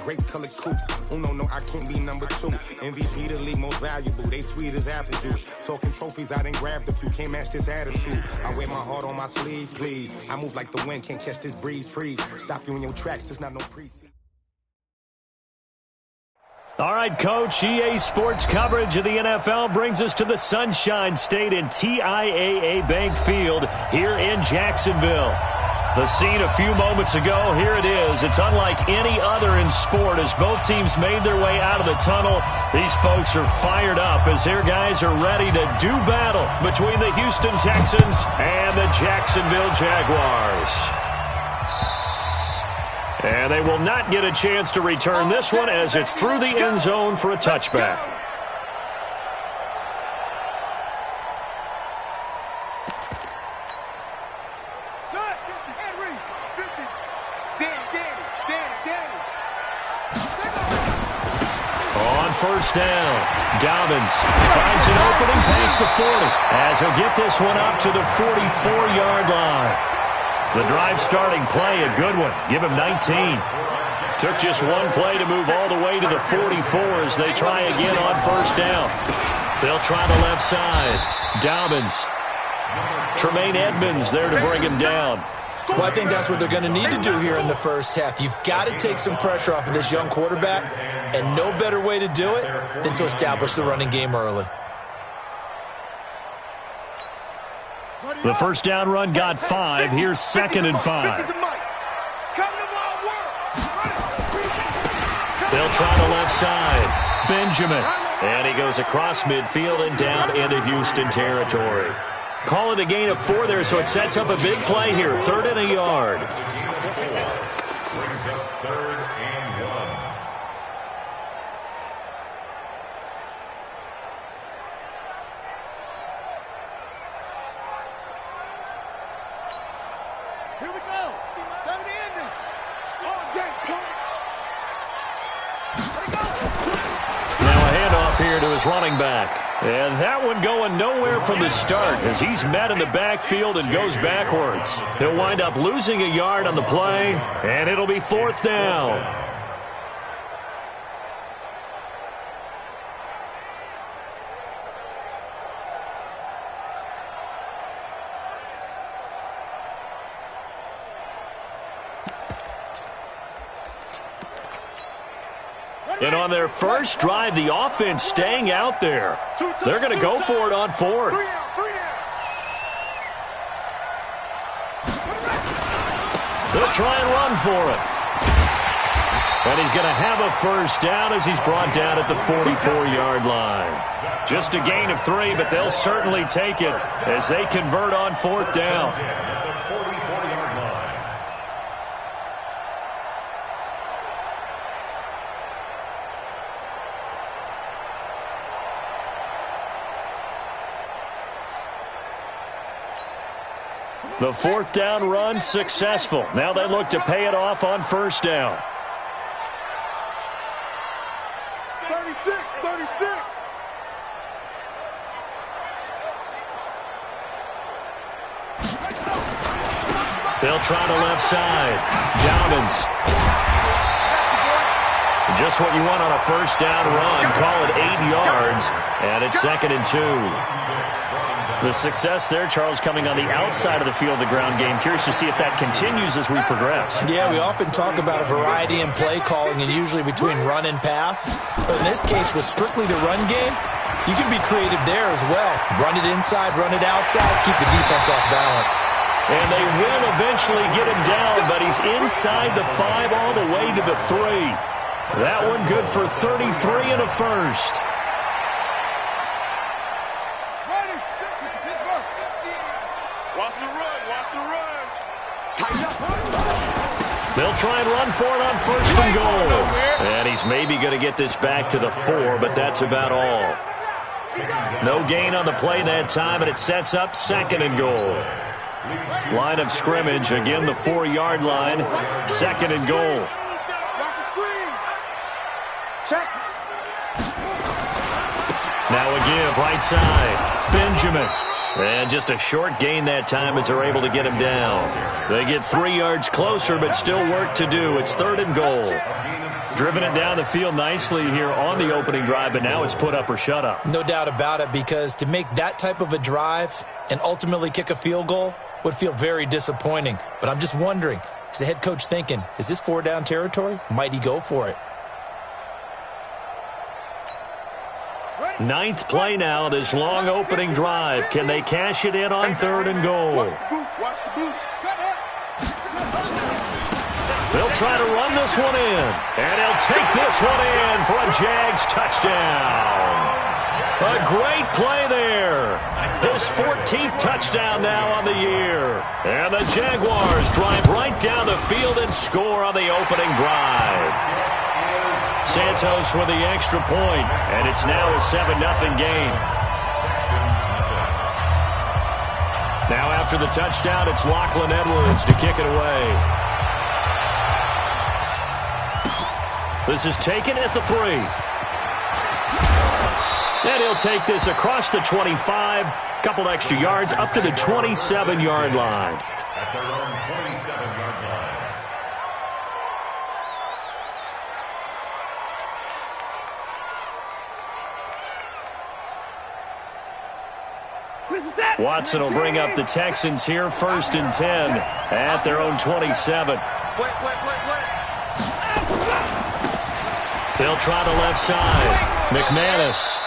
Grape colored coops. Uno, no, I can't be number 2. MVP, the league most valuable. They sweet as apple juice. Talking trophies, I done grabbed a few. Can't match this attitude. I wear my heart on my sleeve, please. I move like the wind, can't catch this breeze, freeze. Stop you in your tracks, there's not no preseason. All right, Coach, EA Sports coverage of the NFL brings us to the Sunshine State in TIAA Bank Field here in Jacksonville. The scene a few moments ago, here it is. It's unlike any other in sport as both teams made their way out of the tunnel. These folks are fired up as their guys are ready to do battle between the Houston Texans and the Jacksonville Jaguars. And they will not get a chance to return this one as it's through the end zone for a touchback. On first down, Dobbins finds an opening past the 40 as he'll get this one up to the 44-yard line. The drive starting play, a good one. Give him 19. Took just one play to move all the way to the 44 as they try again on first down. They'll try the left side. Dobbins. Tremaine Edmonds there to bring him down. Well, I think that's what they're going to need to do here in the first half. You've got to take some pressure off of this young quarterback, and no better way to do it than to establish the running game early. The first down run got 5. Here's 2nd and 5. They'll try the left side. Benjamin. And he goes across midfield and down into Houston territory. Call it a gain of 4 there, so it sets up a big play here. 3rd and a yard. Brings up 3rd and 1. Here we go. 70 ending. All day, punk. Now a handoff here to his running back. And that one going nowhere from the start as he's met in the backfield and goes backwards. He'll wind up losing a yard on the play, and it'll be 4th down. And on their first drive, the offense staying out there. They're going to go for it on 4th. They'll try and run for it. And he's going to have a first down as he's brought down at the 44-yard line. Just a gain of 3, but they'll certainly take it as they convert on 4th down. The 4th down run successful. Now they look to pay it off on first down. 36. They'll try the left side. Dobbins. Just what you want on a first down run. Call it 8 yards. And it's 2nd and 2. The success there, Charles, coming on the outside of the field, the ground game. Curious to see if that continues as we progress. Yeah, we often talk about a variety in play calling and usually between run and pass. But in this case, with strictly the run game, you can be creative there as well. Run it inside, run it outside, keep the defense off balance. And they will eventually get him down, but he's inside the 5 all the way to the 3. That one good for 33 and a first. They'll try and run for it on 1st and goal. And he's maybe going to get this back to the 4, but that's about all. No gain on the play that time, and it sets up 2nd and goal. Line of scrimmage, again the 4-yard line, 2nd and goal. Now a give, right side, Benjamin. And just a short gain that time as they're able to get him down. They get 3 yards closer, but still work to do. It's 3rd and goal. Driven it down the field nicely here on the opening drive, but now it's put up or shut up. No doubt about it, because to make that type of a drive and ultimately kick a field goal would feel very disappointing. But I'm just wondering, is the head coach thinking, is this 4-down territory? Might he go for it? Ninth play now, this long opening drive. Can they cash it in on 3rd and goal? They'll try to run this one in, and he'll take this one in for a Jags touchdown. A great play there. His 14th touchdown now on the year. And the Jaguars drive right down the field and score on the opening drive. Santos with the extra point, and it's now a 7-0 game. Now after the touchdown, it's Lachlan Edwards to kick it away. This is taken at the 3. And he'll take this across the 25, couple extra yards up to the 27-yard line. At their own 27-yard line. Watson will bring up the Texans here, 1st and 10 at their own 27. They'll try the left side. McManus.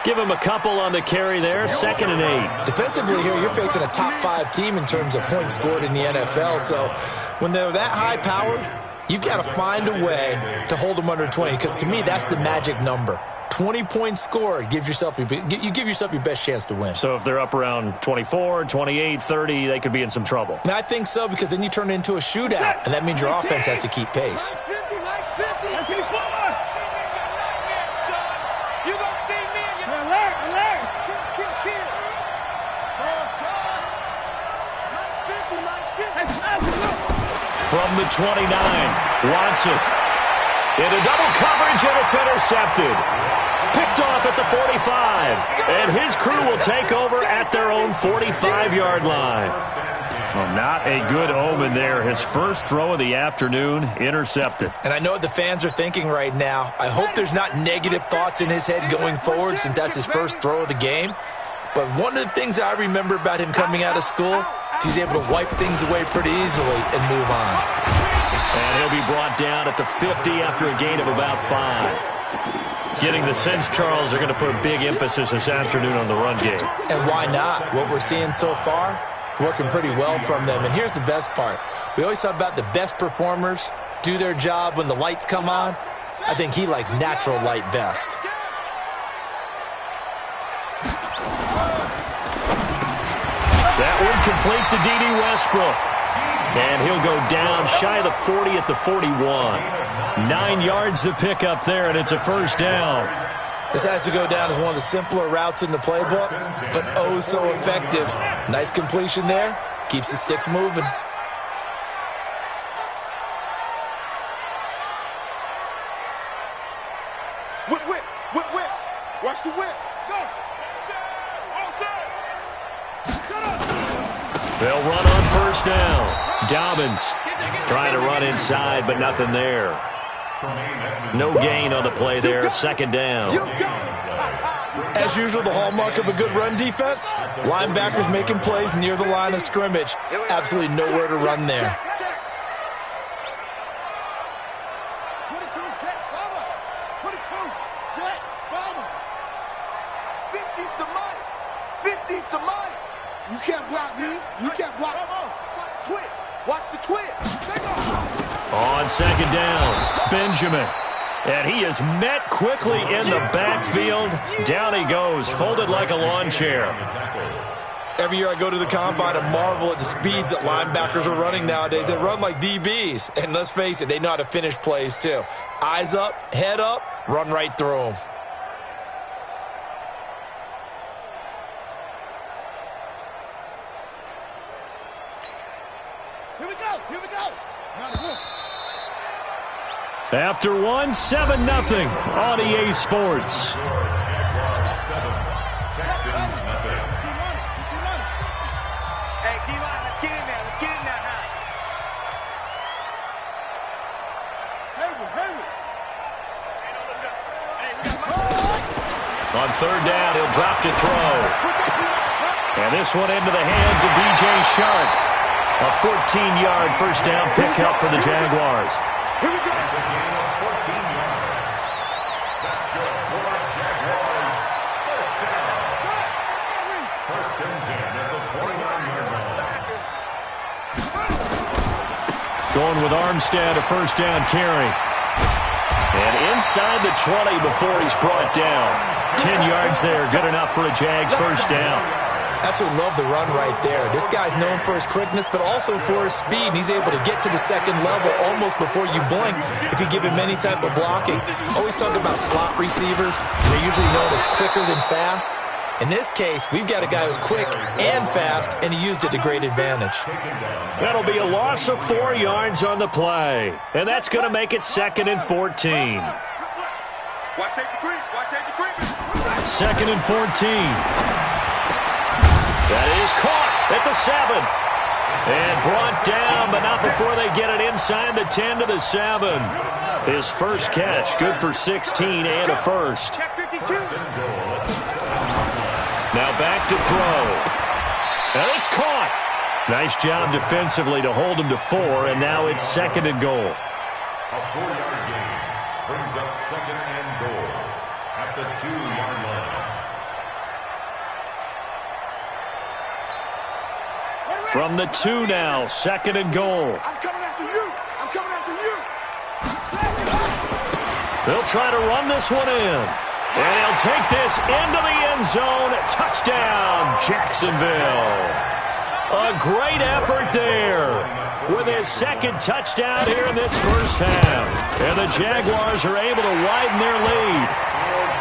Give him a couple on the carry there, 2nd and 8. Defensively here, you're facing a top 5 team in terms of points scored in the NFL. So when they're that high-powered, you've got to find a way to hold them under 20, because to me, that's the magic number. 20 points scored, you give yourself your best chance to win. So if they're up around 24, 28, 30, they could be in some trouble. And I think so, because then you turn it into a shootout, and that means your offense has to keep pace. From the 29, Watson into double coverage, and it's intercepted. Picked off at the 45, and his crew will take over at their own 45-yard line. Well, not a good omen there. His first throw of the afternoon intercepted. And I know what the fans are thinking right now. I hope there's not negative thoughts in his head going forward, since that's his first throw of the game. But one of the things I remember about him coming out of school, he's able to wipe things away pretty easily and move on. And he'll be brought down at the 50 after a gain of about 5. Getting the sense, Charles, are going to put a big emphasis this afternoon on the run game. And why not? What we're seeing so far, it's working pretty well from them. And here's the best part. We always talk about the best performers do their job when the lights come on. I think he likes natural light best. That one complete to D.D. Westbrook. And he'll go down shy of the 40 at the 41. 9 yards to pick up there, and it's a first down. This has to go down as one of the simpler routes in the playbook, but oh so effective. Nice completion there. Keeps the sticks moving. Whip, whip, whip, whip. Watch the whip. Go. They'll run on first down. Dobbins trying to run inside, but nothing there. No gain on the play there. 2nd down. As usual, the hallmark of a good run defense, linebackers making plays near the line of scrimmage. Absolutely nowhere to run there. You can't block me. You can't block. Watch the twitch. Watch the twitch. Take off. On 2nd down, Benjamin. And he is met quickly in the backfield. Down he goes, folded like a lawn chair. Every year I go to the combine and marvel at the speeds that linebackers are running nowadays. They run like DBs. And let's face it, they know how to finish plays too. Eyes up, head up, run right through them. Here we go. Here we go. After one, 7-0 on EA Sports. Hey, D-line, let's get in there. Let's get in there now. Hayward, Hayward. On third down, he'll drop to throw. And this one into the hands of DJ Shark. A 14-yard first down pickup for the Jaguars. That's a gain of 14 yards. That's good for Jaguars. First down. First and 10 at the 29-yard line. Going with Armstead, a first down carry. And inside the 20 before he's brought down. 10 yards there, good enough for a Jags first down. Absolutely love the run right there. This guy's known for his quickness, but also for his speed. And he's able to get to the second level almost before you blink if you give him any type of blocking. Always talk about slot receivers. They're usually known as quicker than fast. In this case, we've got a guy who's quick and fast, and he used it to great advantage. That'll be a loss of 4 yards on the play. And that's going to make it 2nd and 14. Watch safety creep. Watch safety creep. 2nd and 14. That is caught at the 7. And brought down, but not before they get it inside the 10 to the 7. His first catch, good for 16 and a first. Now back to throw. And it's caught. Nice job defensively to hold him to 4, and now it's 2nd and goal. A 4-yard gain brings up 2nd and goal at the 2-yard line. From the 2 now, 2nd and goal. I'm coming after you. I'm coming after you. They'll try to run this one in. And he'll take this into the end zone. Touchdown, Jacksonville. A great effort there with his 2nd touchdown here in this first half. And the Jaguars are able to widen their lead.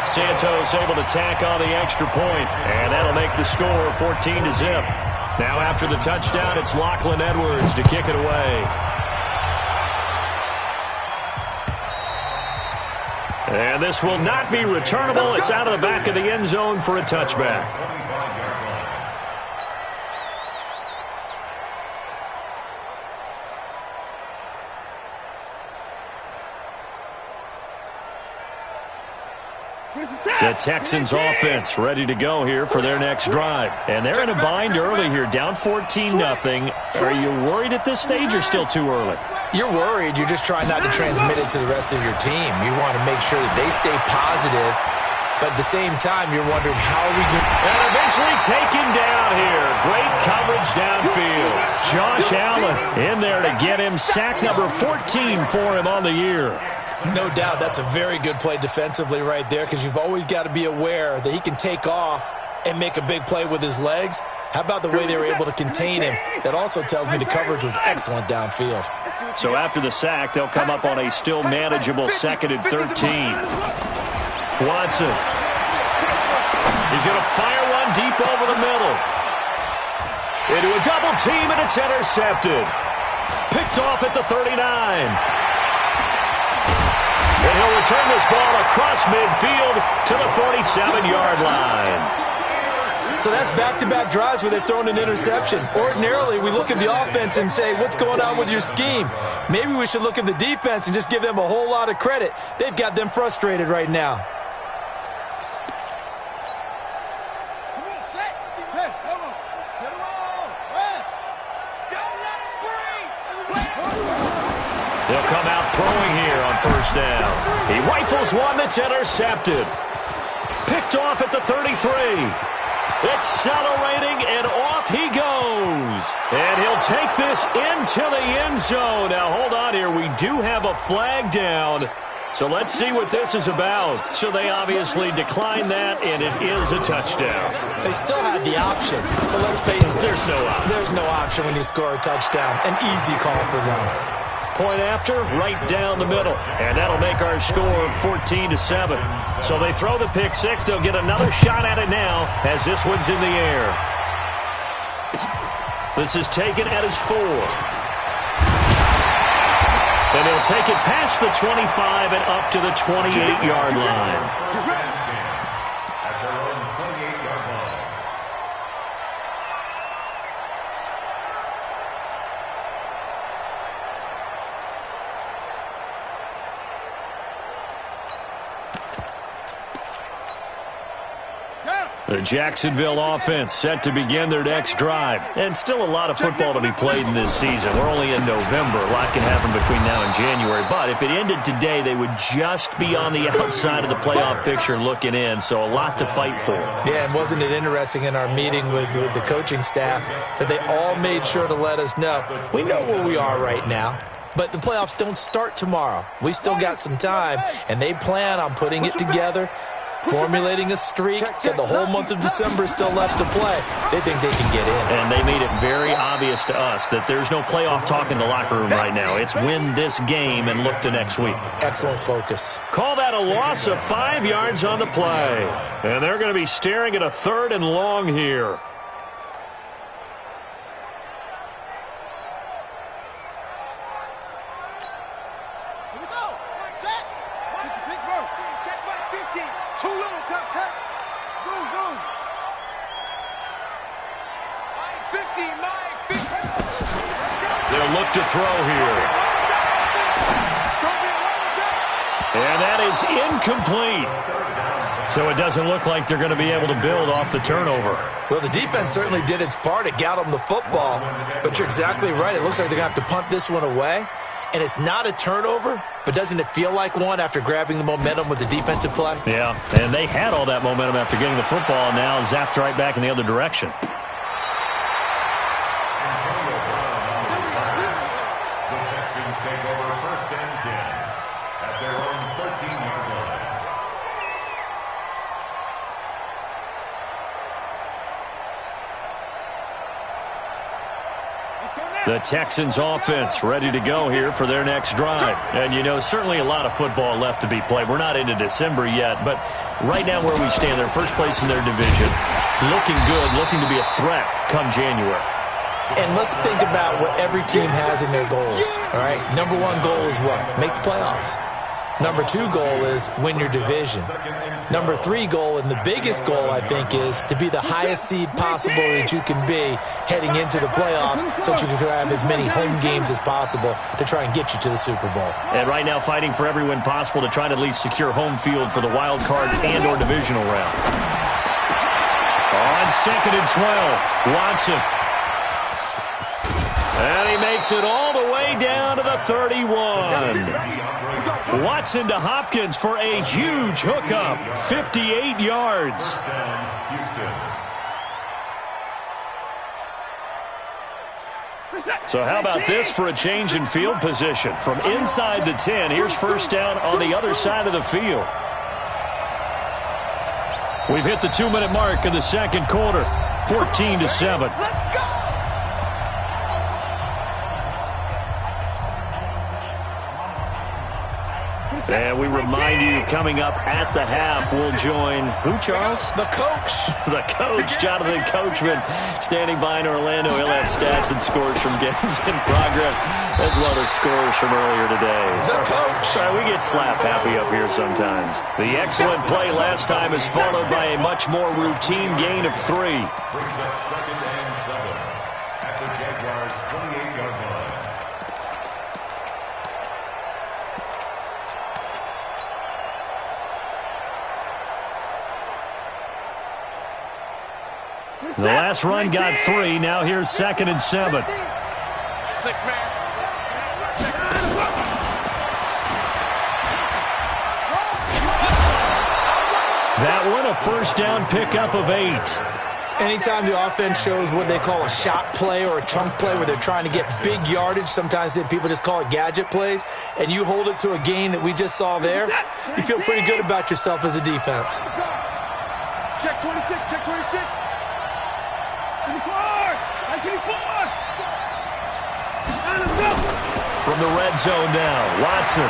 Santos able to tack on the extra point, and that'll make the score 14-0. Now after the touchdown, it's Lachlan Edwards to kick it away. And this will not be returnable. It's out of the back of the end zone for a touchback. The Texans offense ready to go here for their next drive. And they're in a bind early here, down 14-0. Are you worried at this stage or still too early? You're worried. You're just trying not to transmit it to the rest of your team. You want to make sure that they stay positive, but at the same time, you're wondering how are we going to... And eventually taken down here. Great coverage downfield. Josh Allen in there to get him sack number 14 for him on the year. No doubt that's a very good play defensively right there, because you've always got to be aware that he can take off and make a big play with his legs. How about the way they were able to contain him? That also tells me the coverage was excellent downfield. So after the sack, they'll come up on a still manageable 2nd and 13. Watson. He's going to fire one deep over the middle. Into a double team, and it's intercepted. Picked off at the 39. And he'll return this ball across midfield to the 47-yard line. So that's back-to-back drives where they've thrown an interception. Ordinarily, we look at the offense and say, what's going on with your scheme? Maybe we should look at the defense and just give them a whole lot of credit. They've got them frustrated right now. They'll come out throwing here on first down. He rifles one that's intercepted. Picked off at the 33. Accelerating, and off he goes. And he'll take this into the end zone. Now, hold on here. We do have a flag down. So let's see what this is about. So they obviously declined that, and it is a touchdown. They still had the option, but let's face it. There's no option. There's no option when you score a touchdown. An easy call for them. Point after, right down the middle. And that'll make our score 14-7. So they throw the pick six. They'll get another shot at it now as this one's in the air. This is taken at his 4. And he'll take it past the 25 and up to the 28-yard line. At their own 28-yard line. The Jacksonville offense set to begin their next drive. And still a lot of football to be played in this season. We're only in November. A lot can happen between now and January. But if it ended today, they would just be on the outside of the playoff picture looking in. So a lot to fight for. Yeah, and wasn't it interesting in our meeting with the coaching staff that they all made sure to let us know, we know where we are right now. But the playoffs don't start tomorrow. We still got some time, and they plan on putting it together, formulating a streak, got the whole month of December still left to play. They think they can get in. And they made it very obvious to us that there's no playoff talk in the locker room right now. It's win this game and look to next week. Excellent focus. Call that a loss of 5 yards on the play. And they're going to be staring at a 3rd and long here. They'll look to throw here. And that is incomplete. So it doesn't look like they're going to be able to build off the turnover. Well, the defense certainly did its part. It got them the football. But you're exactly right. It looks like they're going to have to punt this one away. And it's not a turnover, but doesn't it feel like one after grabbing the momentum with the defensive play? Yeah, and they had all that momentum after getting the football, and now zapped right back in the other direction. The Texans offense ready to go here for their next drive. And, you know, certainly a lot of football left to be played. We're not into December yet, but right now where we stand, they're first place in their division. Looking good, looking to be a threat come January. And let's think about what every team has in their goals, all right? Number 1 goal is what? Make the playoffs. Number 2 goal is win your division. Number 3 goal, and the biggest goal, I think, is to be the highest seed possible that you can be heading into the playoffs so that you can have as many home games as possible to try and get you to the Super Bowl. And right now fighting for every win possible to try to at least secure home field for the wild card and or divisional round. On 2nd and 12, Watson. And he makes it all the way down to the 31. Watson to Hopkins for a huge hookup, 58 yards. So how about this for a change in field position? From inside the 10, here's first down on the other side of the field. We've hit the 2-minute mark in the second quarter, 14-7. And we remind you, coming up at the half, we'll join, who, Charles? The coach. The coach, Jonathan Coachman, standing by in Orlando. He'll have stats and scores from games in progress, as well as scores from earlier today. The coach. Sorry, we get slap happy up here sometimes. The excellent play last time is followed by a much more routine gain of 3. Brings up 2nd and 7 at the Jaguars' 28-yard line. The last run got 3. Now here's 2nd and 7. 6-man. That one a first down pickup of 8. Anytime the offense shows what they call a shot play or a chunk play where they're trying to get big yardage, sometimes people just call it gadget plays, and you hold it to a gain that we just saw there, you feel pretty good about yourself as a defense. Check 26, check 26. From the red zone now, Watson.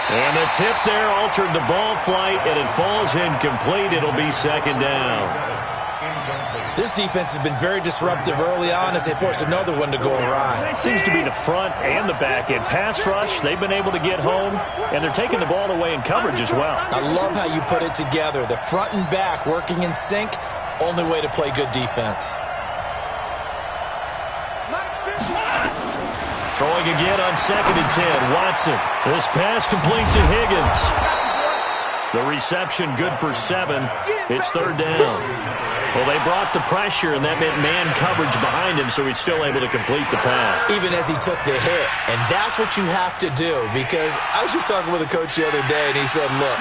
And the tip there altered the ball flight, and it falls incomplete. It'll be 2nd down. This defense has been very disruptive early on as they force another one to go awry. It seems to be the front and the back end. Pass rush, they've been able to get home, and they're taking the ball away in coverage as well. I love how you put it together. The front and back working in sync, only way to play good defense. Throwing again on 2nd and 10, Watson. This pass complete to Higgins. The reception good for 7. It's third down. Well, they brought the pressure, and that meant man coverage behind him, so he's still able to complete the pass. Even as he took the hit. And that's what you have to do, because I was just talking with a coach the other day, and he said, look,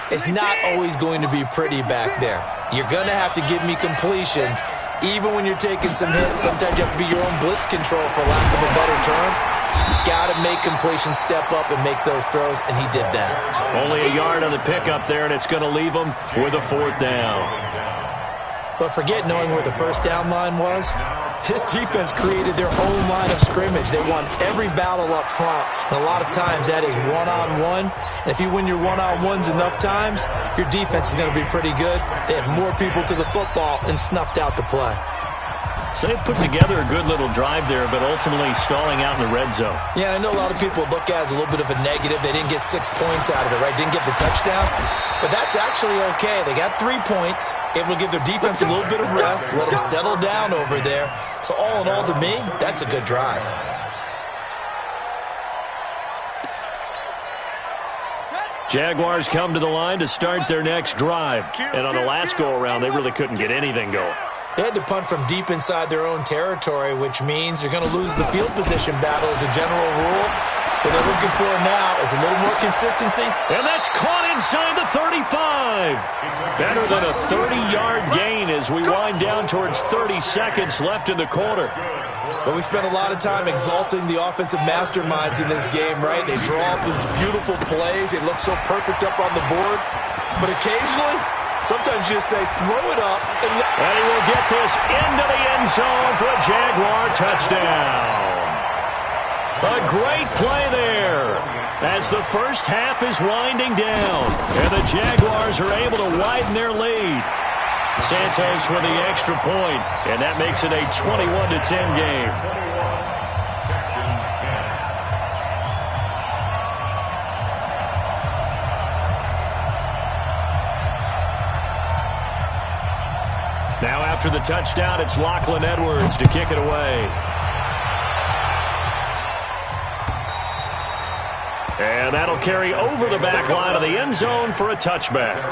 it's not always going to be pretty back there. You're going to have to give me completions. Even when you're taking some hits, sometimes you have to be your own blitz control, for lack of a better term. Got to make completions, step up, and make those throws, and he did that. Only a yard on the pickup there, and it's going to leave him with a 4th down. But forget knowing where the first down line was. This defense created their own line of scrimmage. They won every battle up front, and a lot of times that is one-on-one. And if you win your one-on-ones enough times, your defense is going to be pretty good. They had more people to the football and snuffed out the play. So they put together a good little drive there, but ultimately stalling out in the red zone. Yeah, I know a lot of people look at it as a little bit of a negative. They didn't get 6 points out of it, right? Didn't get the touchdown. But that's actually okay. They got 3 points, able to give their defense a little bit of rest, let them settle down over there. So all in all, to me, that's a good drive. Jaguars come to the line to start their next drive. And on the last go-around, they really couldn't get anything going. They had to punt from deep inside their own territory, which means you're going to lose the field position battle as a general rule. What they're looking for now is a little more consistency. And that's caught inside the 35. Better than a 30-yard gain as we wind down towards 30 seconds left in the quarter. But we spent a lot of time exalting the offensive masterminds in this game, right? They draw up these beautiful plays. They look so perfect up on the board. But occasionally, sometimes you just say, throw it up. And he will get this into the end zone for a Jaguar touchdown. A great play there as the first half is winding down. And the Jaguars are able to widen their lead. Santos with the extra point, and that makes it a 21-10 game. Now after the touchdown, it's Lachlan Edwards to kick it away. And that'll carry over the back line of the end zone for a touchback.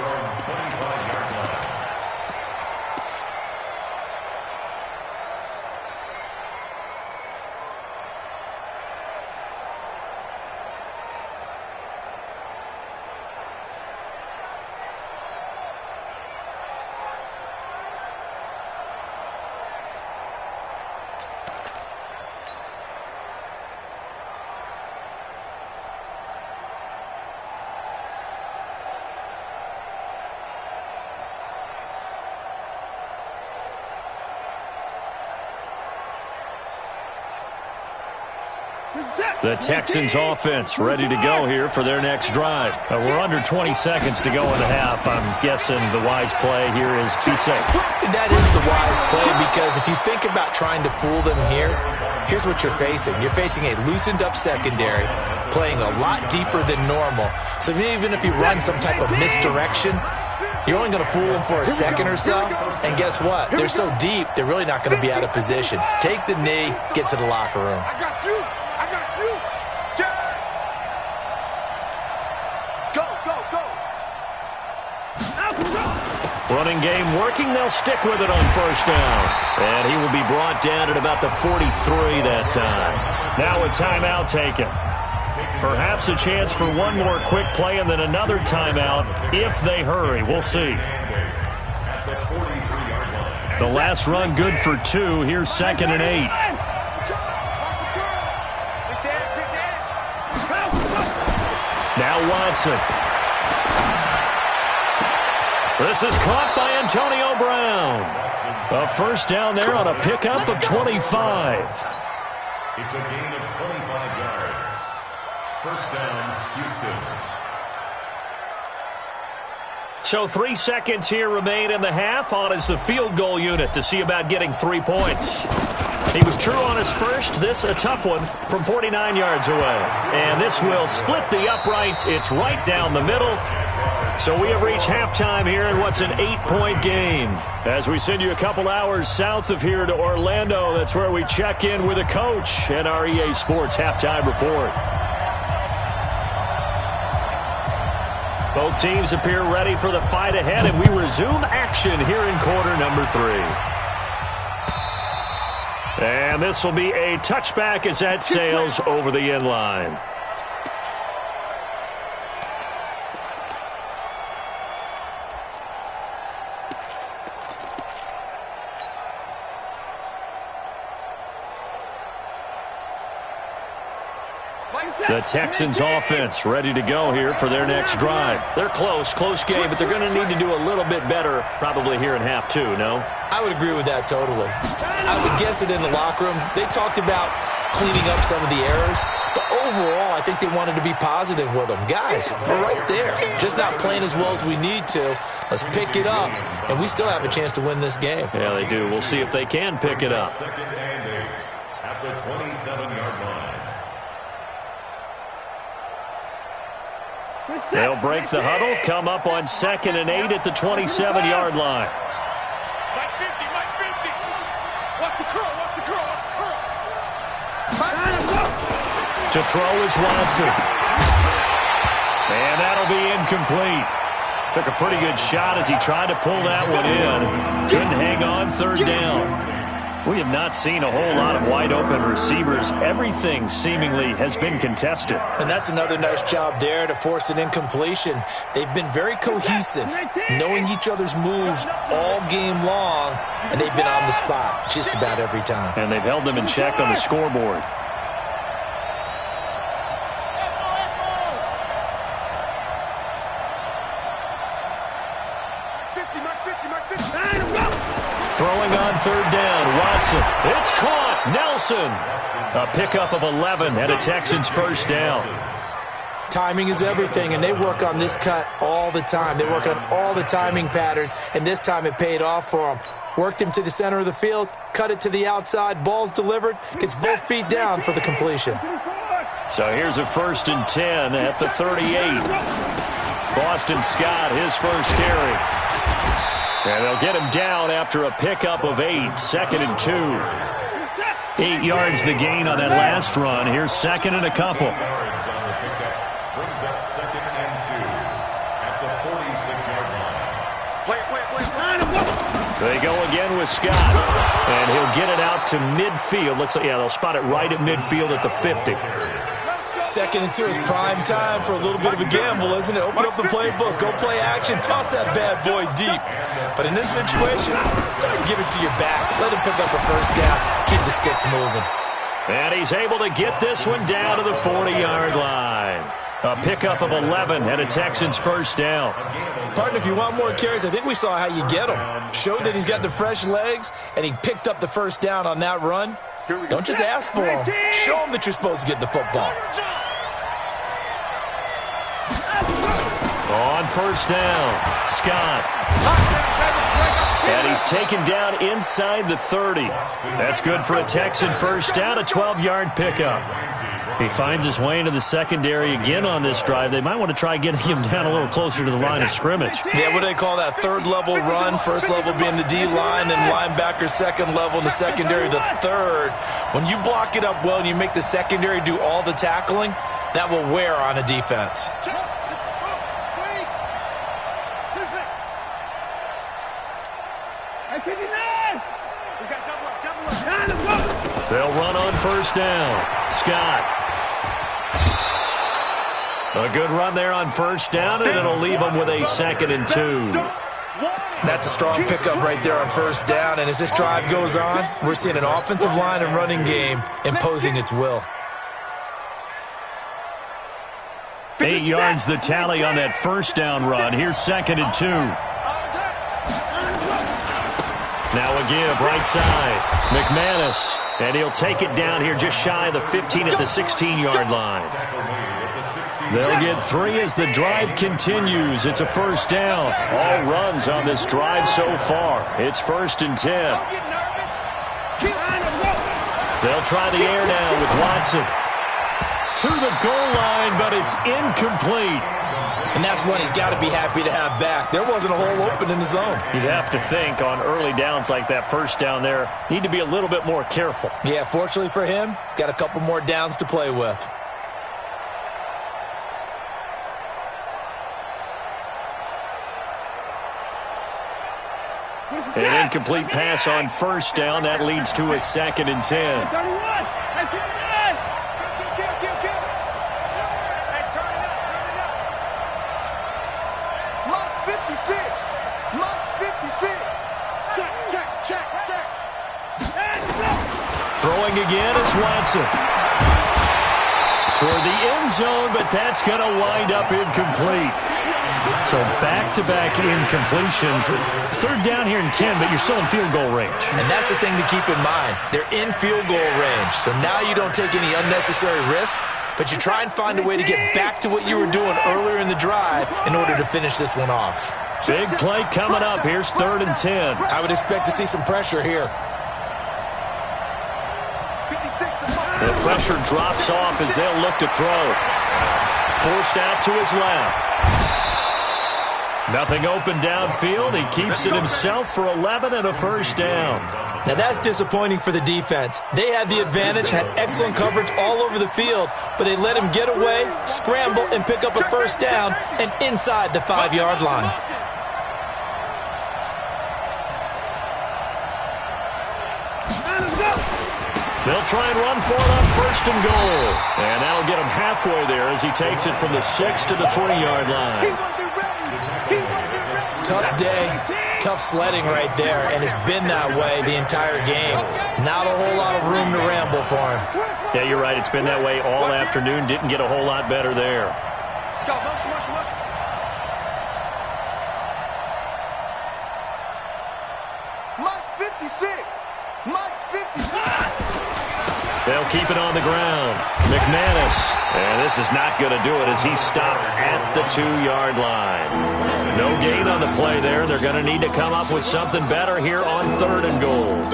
The Texans offense ready to go here for their next drive. We're under 20 seconds to go in the half. I'm guessing the wise play here is be safe. That is the wise play, because if you think about trying to fool them here, here's what you're facing. You're facing a loosened up secondary, playing a lot deeper than normal. So even if you run some type of misdirection, you're only going to fool them for a second or so. And guess what? They're so deep, they're really not going to be out of position. Take the knee, get to the locker room. I got you. Running game working. They'll stick with it on first down. And he will be brought down at about the 43 that time. Now a timeout taken. Perhaps a chance for one more quick play and then another timeout if they hurry. We'll see. The last run good for 2. Here's 2nd and 8. Now Watson. This is caught by Antonio Brown. A first down there on a pickup of 25. It's a gain of 25 yards. First down, Houston. So 3 seconds here remain in the half. On is the field goal unit to see about getting 3 points. He was true on his first. This a tough one from 49 yards away. And this will split the uprights. It's right down the middle. So we have reached halftime here in what's an 8-point game. As we send you a couple hours south of here to Orlando, that's where we check in with a coach and our EA Sports Halftime Report. Both teams appear ready for the fight ahead, and we resume action here in quarter number 3. And this will be a touchback as that sails over the end line. The Texans offense ready to go here for their next drive. They're close game, but they're going to need to do a little bit better probably here in half 2, no? I would agree with that totally. I would guess it in the locker room. They talked about cleaning up some of the errors, but overall I think they wanted to be positive with them. Guys, we're right there. Just not playing as well as we need to. Let's pick it up, and we still have a chance to win this game. Yeah, they do. We'll see if they can pick it up. Second and 8 at the 27-yard line. They'll break the huddle, come up on 2nd and 8 at the 27-yard line. Mike 50, Mike 50. Watch the curl, watch the curl, watch the curl. To throw is Watson. And that'll be incomplete. Took a pretty good shot as he tried to pull that one in. Couldn't hang on, 3rd down. We have not seen a whole lot of wide-open receivers. Everything seemingly has been contested. And that's another nice job there to force an incompletion. They've been very cohesive, knowing each other's moves all game long, and they've been on the spot just about every time. And they've held them in check on the scoreboard. Throwing on 3rd down, Watson. It's caught. Nelson. A pickup of 11 and a Texans 1st down. Timing is everything, and they work on this cut all the time. They work on all the timing patterns, and this time it paid off for them. Worked him to the center of the field, cut it to the outside, ball's delivered, gets both feet down for the completion. So here's a 1st and 10 at the 38. Boston Scott, his first carry. And they'll get him down after a pickup of 8, 2nd and 2. 8 yards the gain on that last run. Here's 2nd and a couple. Yards on the pickup brings up 2nd and 2 at the 46-yard line. They go again with Scott. And he'll get it out to midfield. Looks like, yeah, they'll spot it right at midfield at the 50. 2nd and 2 is prime time for a little bit of a gamble, isn't it? Open up the playbook, go play action, toss that bad boy deep. But in this situation, go ahead and give it to your back. Let him pick up a 1st down. Keep the sticks moving. And he's able to get this one down to the 40-yard line. A pickup of 11 and a Texans 1st down. Partner, if you want more carries, I think we saw how you get him. Showed that he's got the fresh legs, and he picked up the 1st down on that run. Don't just ask for him. Show him that you're supposed to get the football. On 1st down, Scott. And he's taken down inside the 30. That's good for a Texan 1st down, a 12-yard pickup. He finds his way into the secondary again on this drive. They might want to try getting him down a little closer to the line of scrimmage. Yeah, what do they call that? 3rd level run. 1st level being the D-line, and linebacker 2nd level in the secondary, the 3rd. When you block it up well and you make the secondary do all the tackling, that will wear on a defense. They'll run on 1st down. Scott. A good run there on 1st down, and it'll leave them with a 2nd and 2. That's a strong pickup right there on 1st down, and as this drive goes on, we're seeing an offensive line and running game imposing its will. 8 yards the tally on that 1st down run. Here's 2nd and 2. Now a give, right side. McManus. And he'll take it down here just shy of the 15 at the 16-yard line. They'll get 3 as the drive continues. It's a 1st down. All runs on this drive so far. It's 1st and 10. They'll try the air now with Watson. To the goal line, but it's incomplete. And that's one he's got to be happy to have back. There wasn't a hole open in the zone. You'd have to think on early downs like that 1st down there, need to be a little bit more careful. Yeah, fortunately for him, got a couple more downs to play with. An incomplete pass on first down. That leads to a 2nd and 10. Throwing again is Watson. Toward the end zone, but that's going to wind up incomplete. So back-to-back incompletions. 3rd down here and 10, but you're still in field goal range. And that's the thing to keep in mind. They're in field goal range. So now you don't take any unnecessary risks, but you try and find a way to get back to what you were doing earlier in the drive in order to finish this one off. Big play coming up. Here's 3rd and 10. I would expect to see some pressure here. The pressure drops off as they'll look to throw. Forced out to his left. Nothing open downfield. He keeps it himself for 11 and a first down. Now that's disappointing for the defense. They had the advantage, had excellent coverage all over the field, but they let him get away, scramble, and pick up a first down and inside the 5-yard line. They'll try and run for it on 1st and goal. And that'll get him halfway there as he takes it from the 6 to the 3-yard line. Tough day, tough sledding right there, and it's been that way the entire game. Not a whole lot of room to ramble for him. Yeah, you're right. It's been that way all afternoon. Didn't get a whole lot better there. Let's go. Motion. Mike's 56. Mike's 56. They'll keep it on the ground. McManus. And this is not going to do it as he's stopped at the 2-yard line. No gain on the play there. They're going to need to come up with something better here on 3rd and goal.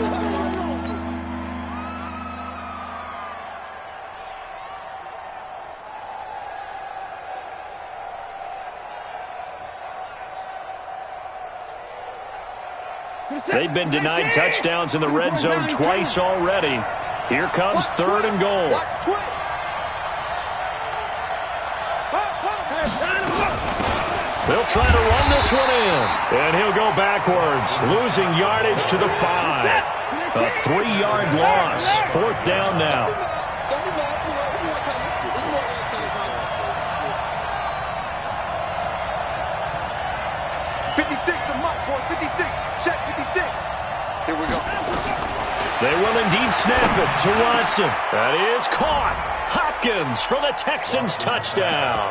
They've been denied touchdowns in the red zone twice already. Here comes 3rd and goal. They'll try to run this one in. And he'll go backwards, losing yardage to the 5. A 3-yard loss. 4th down now. Here we go. They will indeed snap it to Watson. That is caught. Hopkins for the Texans touchdown.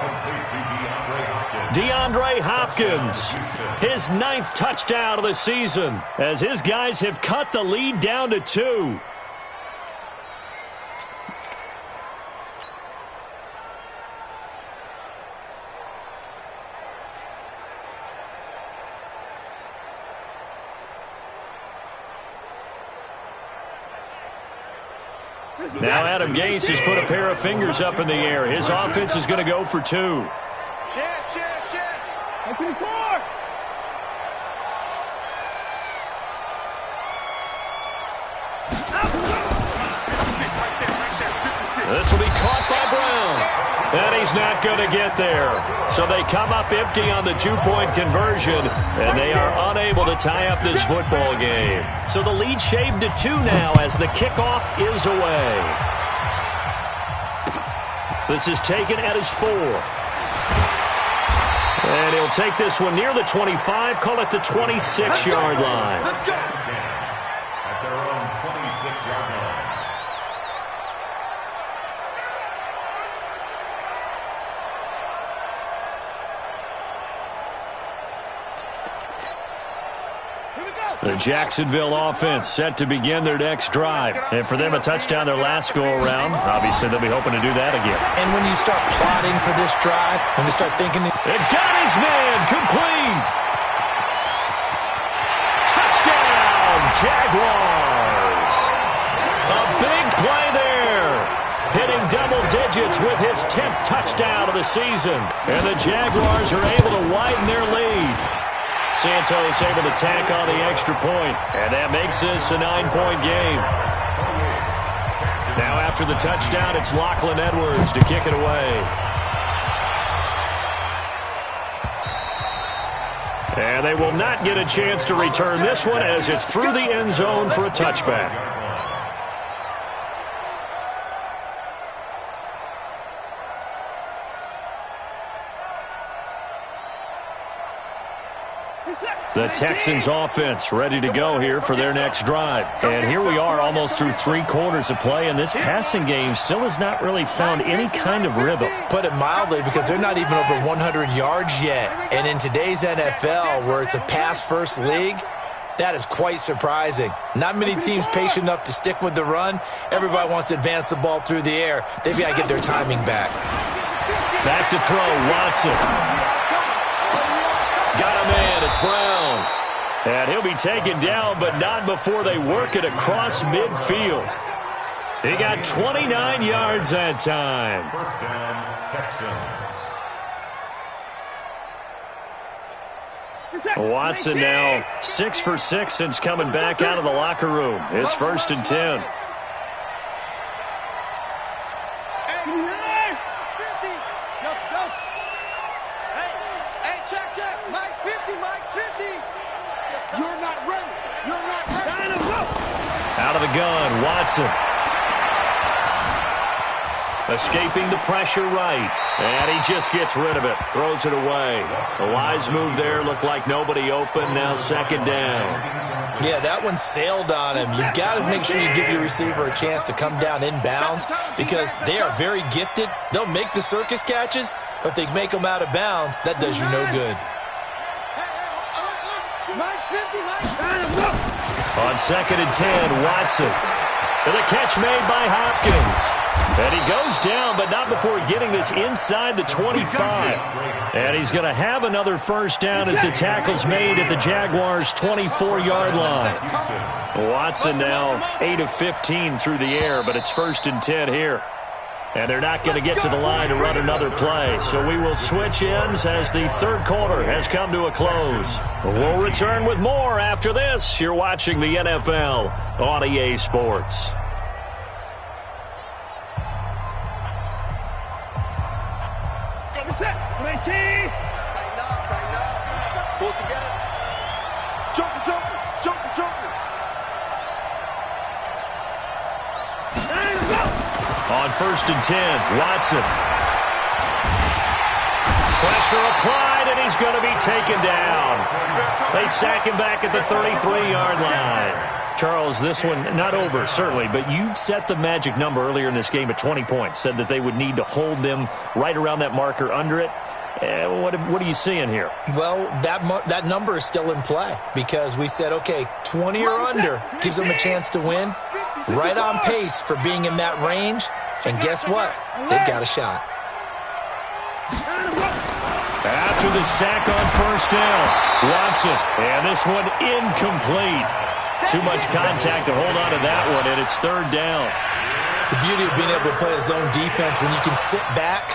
DeAndre Hopkins, his 9th touchdown of the season, as his guys have cut the lead down to 2. Now Adam Gase has put a pair of fingers up in the air. His offense is going to go for 2. This will be caught by Brown. And he's not going to get there. So they come up empty on the 2-point conversion, and they are unable to tie up this football game. So the lead shaved to 2 now as the kickoff is away. This is taken at his 4. And he'll take this one near the 25, call it the 26-yard line. Let's go. At their own 26-yard line. The Jacksonville offense set to begin their next drive. And for them, a touchdown their last go-around. Obviously, they'll be hoping to do that again. And when you start plotting for this drive, when you start thinking... It got his man complete. Touchdown, Jaguars. A big play there. Hitting double digits with his 10th touchdown of the season. And the Jaguars are able to widen their lead. Santos able to tack on the extra point, and that makes this a 9-point game. Now after the touchdown, it's Lachlan Edwards to kick it away. And they will not get a chance to return this one as it's through the end zone for a touchback. The Texans offense ready to go here for their next drive. And here we are almost through 3 quarters of play, and this passing game still has not really found any kind of rhythm. Put it mildly, because they're not even over 100 yards yet. And in today's NFL, where it's a pass-first league, that is quite surprising. Not many teams patient enough to stick with the run. Everybody wants to advance the ball through the air. They've got to get their timing back. Back to throw, Watson. Got a man, it's Brown. And he'll be taken down, but not before they work it across midfield. He got 29 yards that time. First down, Texans. Watson now 6 for 6 since coming back out of the locker room. It's 1st and 10. Out of the gun, Watson. Escaping the pressure right. And he just gets rid of it. Throws it away. A wise move there. Looked like nobody open. Now 2nd down. Yeah, that one sailed on him. You've got to make sure you give your receiver a chance to come down inbounds because they are very gifted. They'll make the circus catches, but they make them out of bounds. That does you no good. On 2nd and 10, Watson. And the catch made by Hopkins. And he goes down, but not before getting this inside the 25. And he's going to have another first down as the tackle's made at the Jaguars' 24-yard line. Watson now 8 of 15 through the air, but it's 1st and 10 here. And they're not going to get to the line to run another play. So we will switch ends as the 3rd quarter has come to a close. We'll return with more after this. You're watching the NFL on EA Sports. Pull together. Joker. On 1st and 10, Watson. Pressure applied, and he's going to be taken down. They sack him back at the 33-yard line. Charles, this one not over, certainly, but you set the magic number earlier in this game at 20 points, said that they would need to hold them right around that marker under it. What are you seeing here? Well, that number is still in play because we said, okay, 20 or under gives them a chance to win. Right on pace for being in that range. And guess what? They've got a shot. After the sack on 1st down, Watson. And this one incomplete. Too much contact to hold on to that one, and it's 3rd down. The beauty of being able to play a zone defense when you can sit back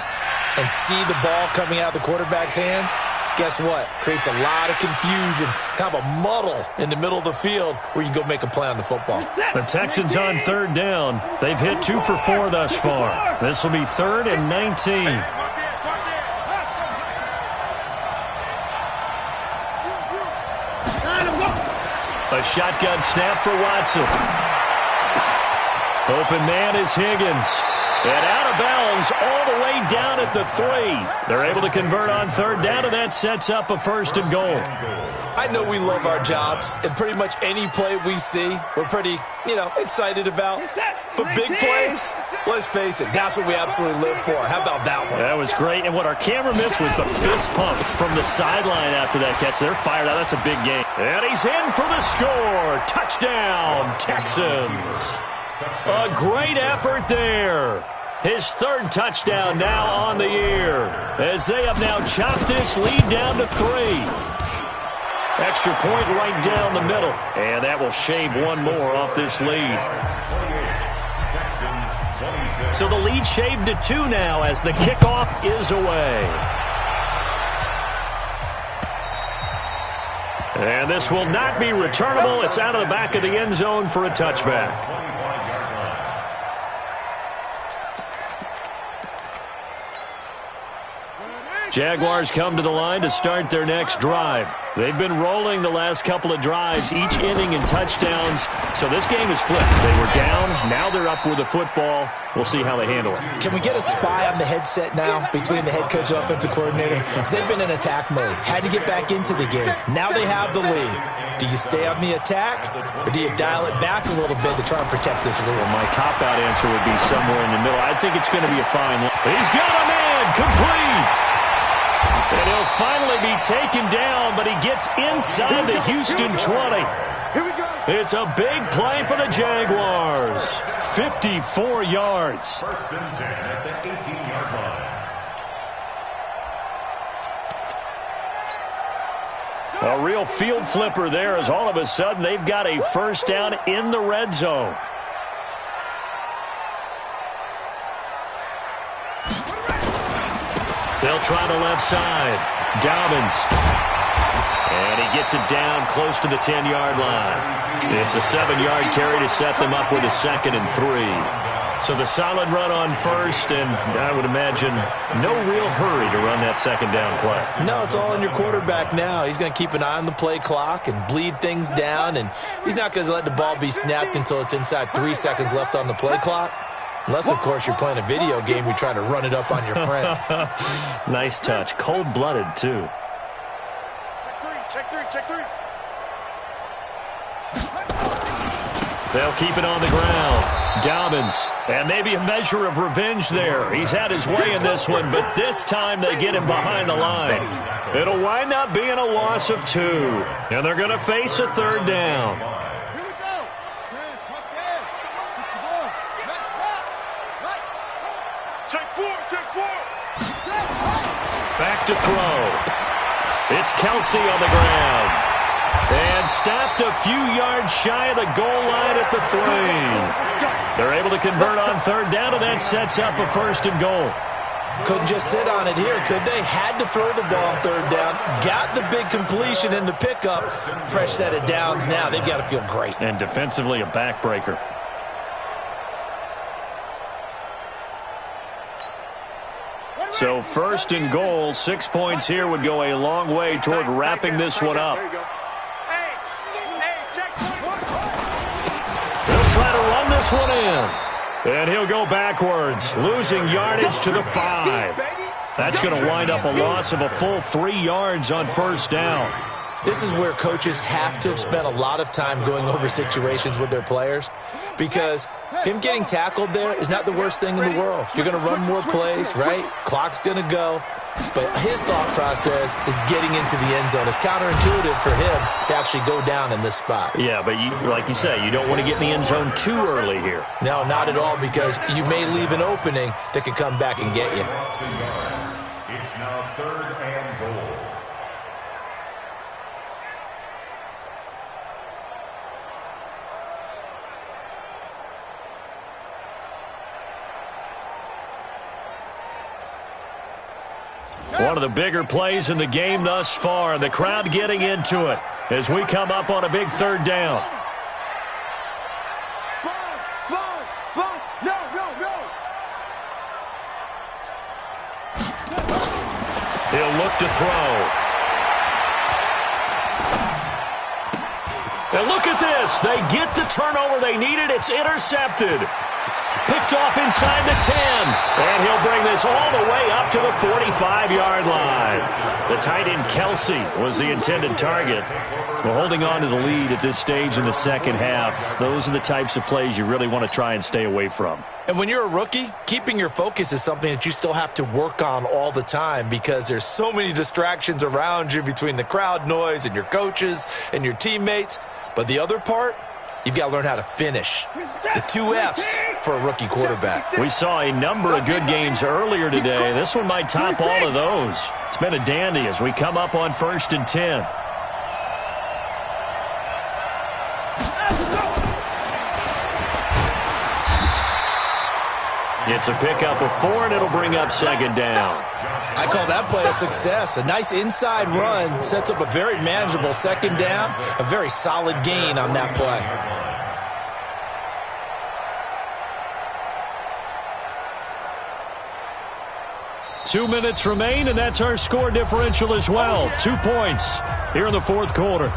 and see the ball coming out of the quarterback's hands, guess what? Creates a lot of confusion, kind of a muddle in the middle of the field where you can go make a play on the football. The Texans on 3rd down. They've hit 2 for 4 thus far. This will be 3rd and 19. A shotgun snap for Watson. Open man is Higgins. And out of bounds all the way down at the 3. They're able to convert on 3rd down, and that sets up a 1st and goal. I know we love our jobs, and pretty much any play we see, we're pretty, excited about. But big plays, let's face it, that's what we absolutely live for. How about that one? That was great, and what our camera missed was the fist pump from the sideline after that catch. They're fired out. That's a big game. And he's in for the score. Touchdown, Texans. A great effort there. His 3rd touchdown now on the year as they have now chopped this lead down to 3. Extra point right down the middle, and that will shave one more off this lead. So the lead shaved to 2 now as the kickoff is away. And this will not be returnable. It's out of the back of the end zone for a touchback. Jaguars come to the line to start their next drive. They've been rolling the last couple of drives, each inning in touchdowns. So this game is flipped. They were down. Now they're up with the football. We'll see how they handle it. Can we get a spy on the headset now between the head coach and offensive coordinator? Because they've been in attack mode. Had to get back into the game. Now they have the lead. Do you stay on the attack, or do you dial it back a little bit to try and protect this lead? Well, my cop-out answer would be somewhere in the middle. I think it's going to be a fine one. He's got a man complete. And he'll finally be taken down, but he gets inside the Houston 20. It's a big play for the Jaguars. 54 yards. First and 10 at the 18-yard line. A real field flipper there as all of a sudden they've got a first down in the red zone. They'll try the left side. Dobbins. And he gets it down close to the 10-yard line. It's a 7-yard carry to set them up with a 2nd and 3. So the solid run on first, and I would imagine no real hurry to run that second down play. No, it's all in your quarterback now. He's going to keep an eye on the play clock and bleed things down, and he's not going to let the ball be snapped until it's inside 3 seconds left on the play clock. Unless, of course, you're playing a video game, you're trying to run it up on your friend. Nice touch. Cold-blooded, too. Check three. They'll keep it on the ground. Dobbins. And maybe a measure of revenge there. He's had his way in this one, but this time they get him behind the line. It'll wind up being a loss of 2. And they're going to face a 3rd down. Back to throw. It's Kelsey on the ground. And stopped a few yards shy of the goal line at the 3. They're able to convert on 3rd down, and that sets up a 1st and goal. Couldn't just sit on it here, could they? Had to throw the ball on 3rd down. Got the big completion in the pickup. Fresh set of downs now. They've got to feel great. And defensively, a backbreaker. So 1st and goal, 6 points here would go a long way toward wrapping this one up. They'll try to run this one in. And he'll go backwards, losing yardage to the 5. That's going to wind up a loss of a full 3 yards on 1st down. This is where coaches have to have spent a lot of time going over situations with their players, because him getting tackled there is not the worst thing in the world. You're going to run more plays, right? Clock's going to go. But his thought process is getting into the end zone. It's counterintuitive for him to actually go down in this spot. Yeah, but like you say, you don't want to get in the end zone too early here. No, not at all, because you may leave an opening that can come back and get you. It's now 3rd and goal. One of the bigger plays in the game thus far. The crowd getting into it as we come up on a big 3rd down. Sponge. No. He'll look to throw. And look at this. They get the turnover they needed. It's intercepted. Picked off inside the 10. And he'll bring this all the way up to the 45-yard line. The tight end Kelsey was the intended target. Well, holding on to the lead at this stage in the second half, those are the types of plays you really want to try and stay away from. And when you're a rookie, keeping your focus is something that you still have to work on all the time, because there's so many distractions around you between the crowd noise and your coaches and your teammates. But the other part, you've got to learn how to finish. The 2 F's for a rookie quarterback. We saw a number of good games earlier today. This one might top all of those. It's been a dandy as we come up on 1st and 10. It's a pickup of 4, and it'll bring up 2nd down. I call that play a success. A nice inside run sets up a very manageable 2nd down. A very solid gain on that play. 2 minutes remain, and that's our score differential as well. 2 points here in the fourth quarter.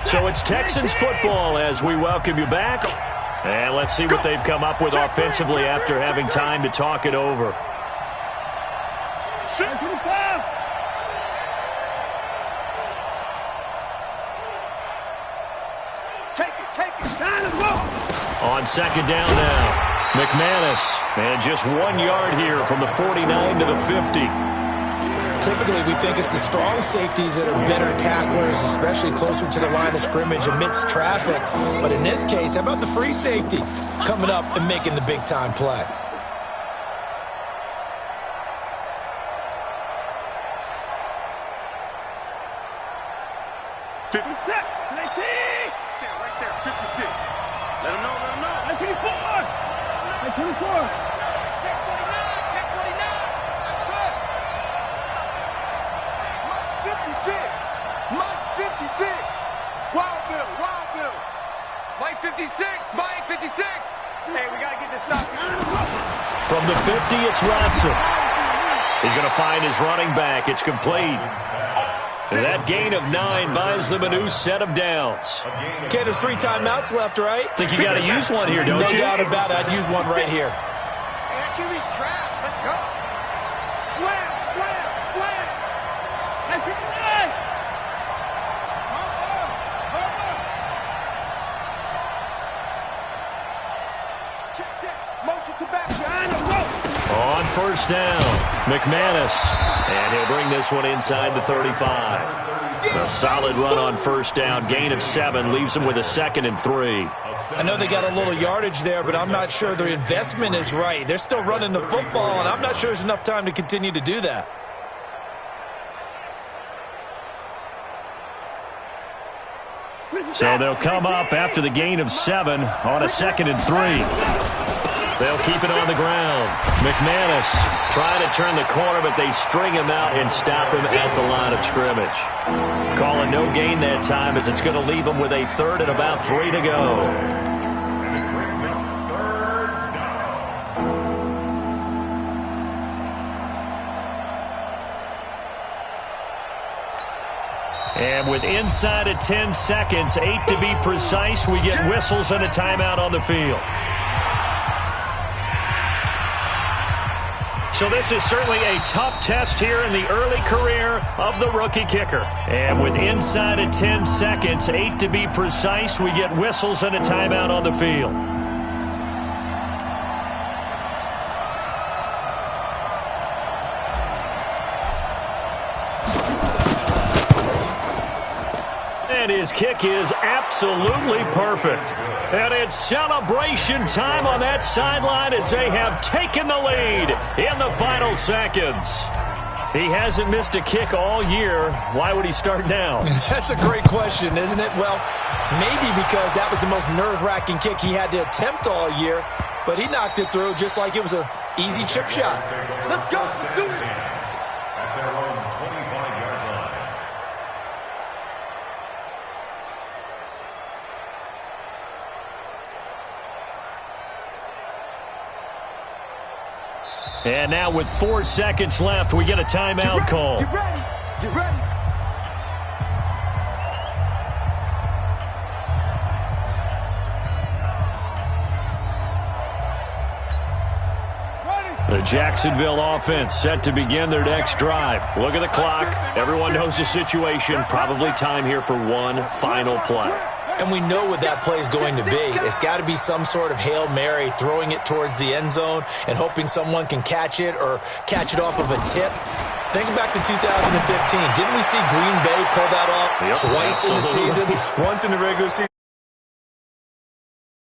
So it's Texans football as we welcome you back. And let's see what they've come up with offensively after having time to talk it over. On second down now, McManus. And just 1 yard here from the 49 to the 50. Typically, we think it's the strong safeties that are better tacklers, especially closer to the line of scrimmage amidst traffic. But in this case, how about the free safety coming up and making the big-time play? Right there, 56. Let him know, let him know. 24. 24. Check 49, check 49. That's it. Mike's 56. Wild Bill. Mike 56. Mike 56. Hey, we got to get this stop. From the 50, it's Watson. He's going to find his running back. It's complete. That gain of 9 buys them a new set of downs. Okay, there's 3 timeouts left, right? Think you got to use one here, don't you? No doubt about it. I'd use one right here. Hey, QB's traps. Let's go. Slam. Hey, 59. Check. Motion to back. On first down, McManus. And he'll bring this one inside the 35. A solid run on first down. Gain of 7 leaves him with a 2nd and 3. I know they got a little yardage there, but I'm not sure their investment is right. They're still running the football, and I'm not sure there's enough time to continue to do that. So they'll come up after the gain of 7 on a 2nd and 3. They'll keep it on the ground. McManus trying to turn the corner, but they string him out and stop him at the line of scrimmage. Calling no gain that time as it's going to leave him with a 3rd and about 3 to go. And with inside of 10 seconds, 8 to be precise, we get whistles and a timeout on the field. So this is certainly a tough test here in the early career of the rookie kicker. And with inside of 10 seconds, 8 to be precise, we get whistles and a timeout on the field. And his kick is absolutely perfect. And it's celebration time on that sideline as they have taken the lead in the final seconds. He hasn't missed a kick all year. Why would he start now? That's a great question, isn't it? Well, maybe because that was the most nerve-wracking kick he had to attempt all year, but he knocked it through just like it was an easy chip shot. Let's go. Do it. At their own 25-yard line. And now with 4 seconds left, we get a timeout call. Get ready. Get ready. The Jacksonville offense set to begin their next drive. Look at the clock. Everyone knows the situation. Probably time here for one final play. And we know what that play is going to be. It's got to be some sort of Hail Mary, throwing it towards the end zone and hoping someone can catch it or catch it off of a tip. Think back to 2015. Didn't we see Green Bay pull that off twice in the season? Once in the regular season.